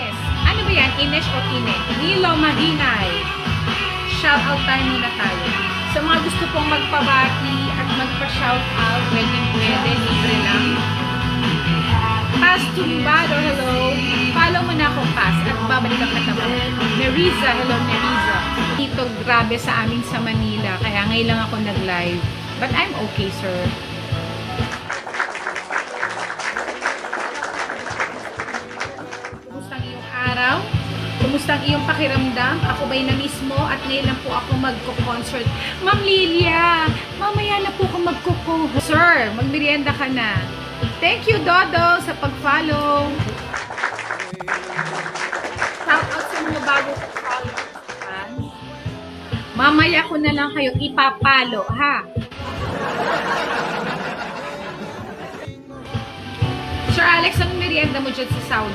Ines. Ano ba yan? Ines o Ine? Nilo Mahinay. Shout out tayo muna tayo. Sa mga gusto pong magpabati at magpa-shout out, pwede, libre lang. Paz Tumbado, hello. Follow mo na ako, Paz, at babalik ang katama. Neriza, hello, Neriza. Dito, grabe sa amin sa Manila, kaya ngayon lang ako nag-live. But I'm okay, sir. Kumusta ang iyong araw? Kumusta ang iyong pakiramdam? Ako ba'y na mismo at ngayon lang po ako magko-concert. Ma'am Lilia, mamaya na po ako magko-concert. Sir, magmerienda ka na. Thank you, Dodo, sa pag-follow. Shout out sa mga bago followers. Mamaya ko na lang kayo ipapalo, ha? Sir Alex, anong merienda mo dyan sa Saudi?